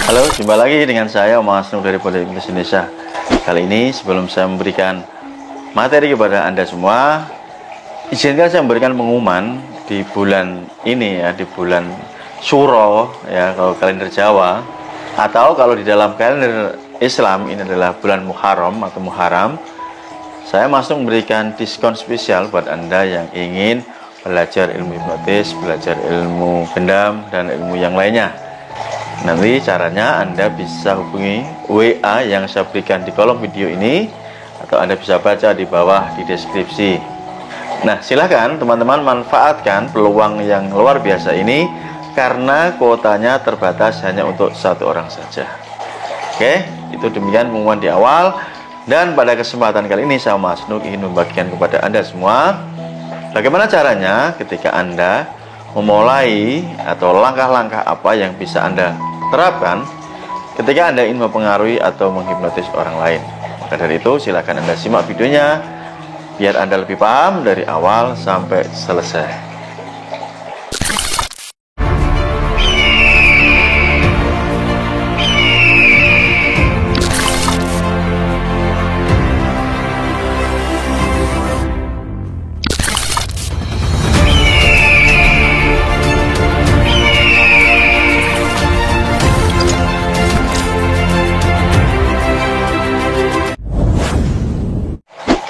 Halo, jumpa lagi dengan saya Mas Nur dari Pondok Hipnosis Indonesia. Kali ini sebelum saya memberikan materi kepada Anda semua, izinkan saya memberikan pengumuman di bulan ini ya, di bulan Syuro ya, kalau kalender Jawa, atau kalau di dalam kalender Islam ini adalah bulan Muharram atau Muharram. Saya masuk memberikan diskon spesial buat Anda yang ingin belajar ilmu hipnotis, belajar ilmu gendam dan ilmu yang lainnya. Nanti caranya Anda bisa hubungi WA yang saya berikan di kolom video ini, atau Anda bisa baca di bawah di deskripsi. Nah, silakan teman-teman manfaatkan peluang yang luar biasa ini, karena kuotanya terbatas hanya untuk satu orang saja. Oke, itu demikian pengumuman di awal. Dan pada kesempatan kali ini saya Mas Nuk ingin membagikan kepada Anda semua bagaimana caranya ketika Anda memulai atau langkah-langkah apa yang bisa Anda terapkan ketika Anda ingin mempengaruhi atau menghipnotis orang lain. Maka dari itu silakan Anda simak videonya biar Anda lebih paham dari awal sampai selesai.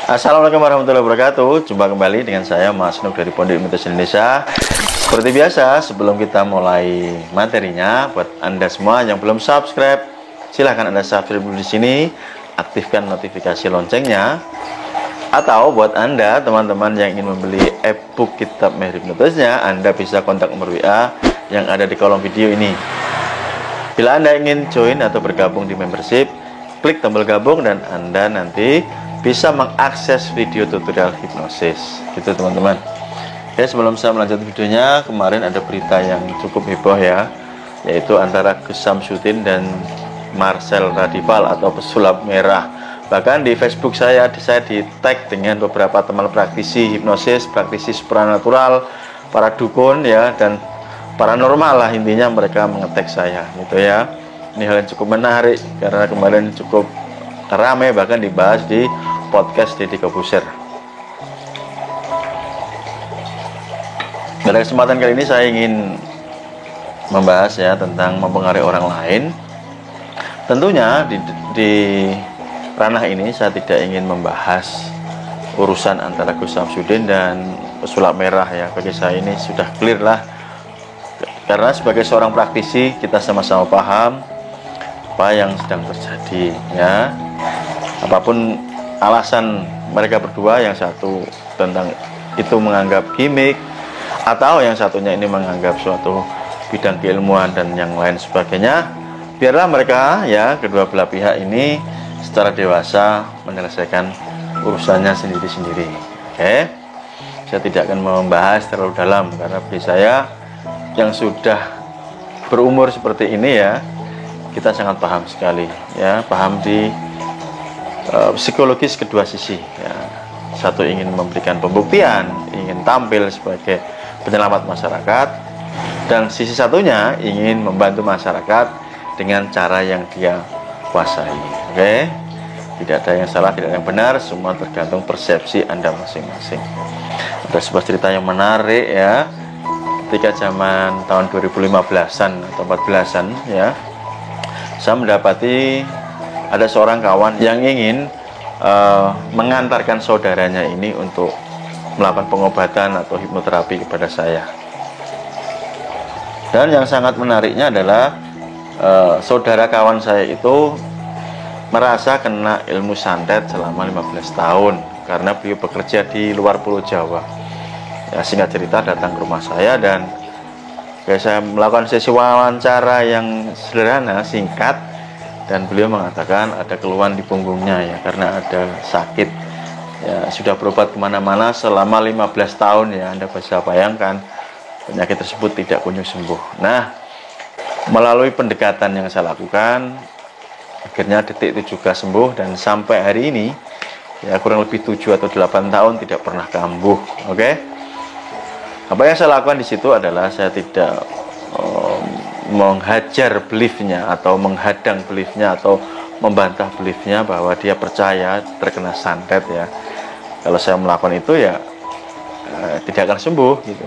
Assalamualaikum warahmatullahi wabarakatuh. Jumpa kembali dengan saya Mas Nuk dari Pondok Hipnosis Indonesia. Seperti biasa, sebelum kita mulai materinya, buat Anda semua yang belum subscribe, silahkan Anda subscribe dulu di sini, aktifkan notifikasi loncengnya. Atau buat Anda teman-teman yang ingin membeli ebook kitab Mahir Hipnotisnya, Anda bisa kontak nomor WA yang ada di kolom video ini. Bila Anda ingin join atau bergabung di membership, klik tombol gabung dan Anda nanti bisa mengakses video tutorial hipnosis gitu teman-teman. Oke, sebelum saya melanjutkan videonya, kemarin ada berita yang cukup heboh ya, yaitu antara Gus Samsudin dan Marcel Radipal atau pesulap merah. Bahkan di Facebook saya di tag dengan beberapa teman praktisi hipnosis, praktisi supranatural, para dukun ya, dan paranormal lah, intinya mereka mengetek saya gitu ya. Ini hal yang cukup menarik karena kemarin cukup ramai, bahkan dibahas di podcast Deddy Kobuser. Pada kesempatan kali ini saya ingin membahas ya tentang mempengaruhi orang lain. Tentunya di ranah ini saya tidak ingin membahas urusan antara Gus Samsudin dan pesulap merah ya. Bagi saya ini sudah clear lah, karena sebagai seorang praktisi kita sama-sama paham apa yang sedang terjadi ya. Apapun alasan mereka berdua, yang satu tentang itu menganggap gimmick, atau yang satunya ini menganggap suatu bidang keilmuan dan yang lain sebagainya, biarlah mereka ya, kedua belah pihak ini secara dewasa menyelesaikan urusannya sendiri-sendiri. Oke, saya tidak akan membahas terlalu dalam karena bagi saya yang sudah berumur seperti ini ya, kita sangat paham sekali ya, paham di psikologis kedua sisi ya. Satu ingin memberikan pembuktian, ingin tampil sebagai penyelamat masyarakat, dan sisi satunya ingin membantu masyarakat dengan cara yang dia kuasai. Oke, tidak ada yang salah, tidak ada yang benar, semua tergantung persepsi Anda masing-masing. Ada sebuah cerita yang menarik ya, ketika zaman tahun 2015-an atau 14-an ya, saya mendapati ada seorang kawan yang ingin mengantarkan saudaranya ini untuk melakukan pengobatan atau hipnoterapi kepada saya. Dan yang sangat menariknya adalah saudara kawan saya itu merasa kena ilmu santet selama 15 tahun karena beliau bekerja di luar Pulau Jawa. Ya, singkat cerita datang ke rumah saya dan saya melakukan sesi wawancara yang sederhana, singkat, dan beliau mengatakan ada keluhan di punggungnya ya, karena ada sakit ya, sudah berobat kemana-mana selama 15 tahun ya. Anda bisa bayangkan penyakit tersebut tidak kunjung sembuh. Nah, melalui pendekatan yang saya lakukan, akhirnya detik itu juga sembuh, dan sampai hari ini ya kurang lebih 7 atau 8 tahun tidak pernah kambuh. Oke, apa yang saya lakukan di situ adalah saya tidak menghajar beliefnya atau menghadang beliefnya atau membantah beliefnya bahwa dia percaya terkena santet ya. Kalau saya melakukan itu ya tidak akan sembuh gitu.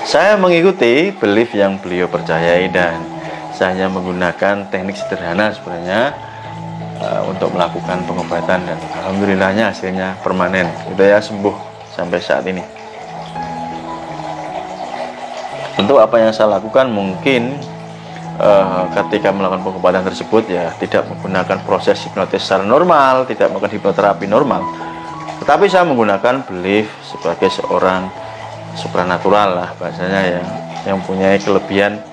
Saya mengikuti belief yang beliau percayai dan saya hanya menggunakan teknik sederhana sebenarnya untuk melakukan pengobatan, dan alhamdulillahnya hasilnya permanen gitu ya, sembuh sampai saat ini. Tentu apa yang saya lakukan mungkin ketika melakukan pengobatan tersebut ya tidak menggunakan proses hipnotis secara normal, tidak melakukan hipnoterapi normal, tetapi saya menggunakan belief sebagai seorang supranatural lah bahasanya ya, yang punya kelebihan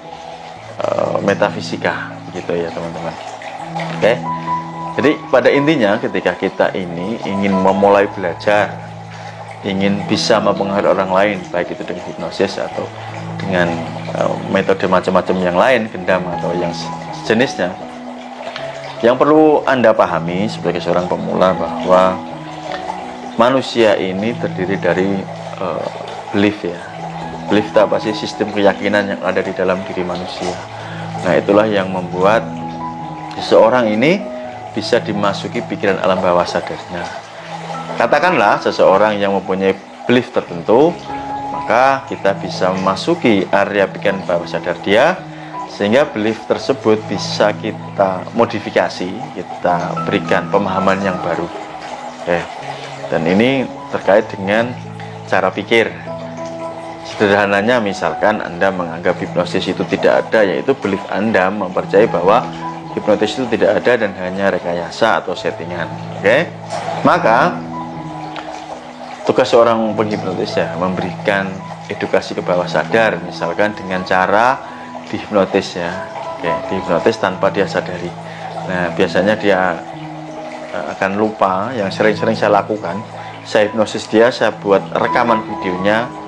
metafisika gitu ya teman-teman. Oke. Jadi pada intinya ketika kita ini ingin memulai belajar, ingin bisa mempengaruhi orang lain, baik itu dengan hipnosis atau dengan metode macam-macam yang lain, gendam atau yang sejenisnya, yang perlu Anda pahami sebagai seorang pemula bahwa manusia ini terdiri dari belief ya. Belief itu apa sih? Sistem keyakinan yang ada di dalam diri manusia. Nah itulah yang membuat seseorang ini bisa dimasuki pikiran alam bawah sadarnya. Katakanlah seseorang yang mempunyai belief tertentu, maka kita bisa memasuki area pikiran bawah sadar dia, sehingga belief tersebut bisa kita modifikasi, kita berikan pemahaman yang baru. Dan ini terkait dengan cara pikir. Sederhananya misalkan Anda menganggap hipnosis itu tidak ada, yaitu belief Anda mempercayai bahwa hipnotis itu tidak ada dan hanya rekayasa atau settingan. Maka tugas seorang penghipnotis ya memberikan edukasi ke bawah sadar, misalkan dengan cara dihipnotis ya. Dihipnotis tanpa dia sadari. Nah biasanya dia akan lupa. Yang sering-sering saya lakukan, saya hipnosis dia, saya buat rekaman videonya.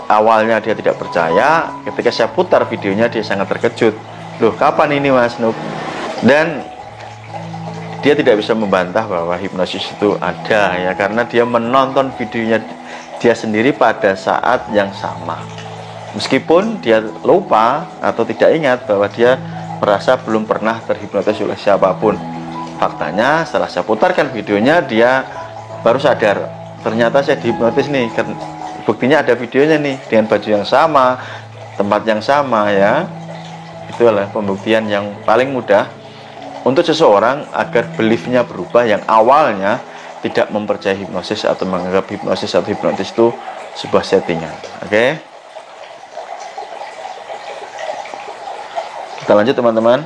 Awalnya dia tidak percaya, ketika saya putar videonya dia sangat terkejut. Loh kapan ini Mas Nuk? Dan dia tidak bisa membantah bahwa hipnosis itu ada ya, karena dia menonton videonya dia sendiri pada saat yang sama. Meskipun dia lupa atau tidak ingat bahwa dia merasa belum pernah terhipnotis oleh siapapun. Faktanya setelah saya putarkan videonya, dia baru sadar, ternyata saya dihipnotis nih. Buktinya ada videonya nih dengan baju yang sama, tempat yang sama ya. Itu adalah pembuktian yang paling mudah untuk seseorang agar beliefnya berubah, yang awalnya tidak mempercayai hipnosis atau menganggap hipnosis atau hipnotis itu sebuah settingan. Kita lanjut teman-teman.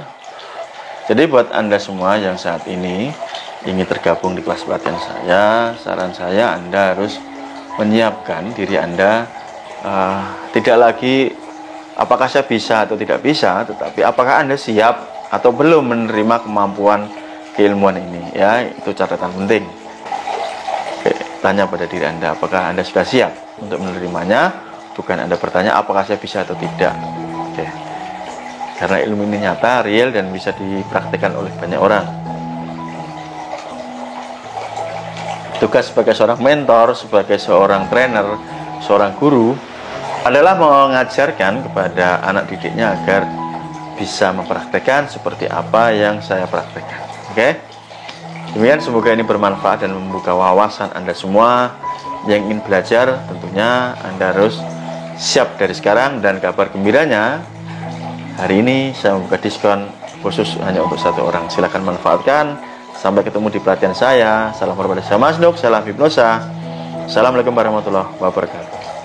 Jadi buat Anda semua yang saat ini ingin tergabung di kelas pelatihan saya, saran saya Anda harus menyiapkan diri Anda, tidak lagi apakah saya bisa atau tidak bisa, tetapi apakah Anda siap atau belum menerima kemampuan keilmuan ini ya. Itu catatan penting. Tanya pada diri Anda, apakah Anda sudah siap untuk menerimanya, bukan Anda bertanya apakah saya bisa atau tidak. Karena ilmu ini nyata, real, dan bisa dipraktikkan oleh banyak orang. Tugas sebagai seorang mentor, sebagai seorang trainer, seorang guru adalah mengajarkan kepada anak didiknya agar bisa mempraktekkan seperti apa yang saya praktekkan. Demikian, semoga ini bermanfaat dan membuka wawasan Anda semua yang ingin belajar. Tentunya Anda harus siap dari sekarang, dan kabar gembiranya hari ini saya membuka diskon khusus hanya untuk satu orang. Silahkan manfaatkan. Sampai ketemu di pelatihan saya. Salam hormat dari saya Mas Nuk, salam hipnosa. Assalamualaikum warahmatullahi wabarakatuh.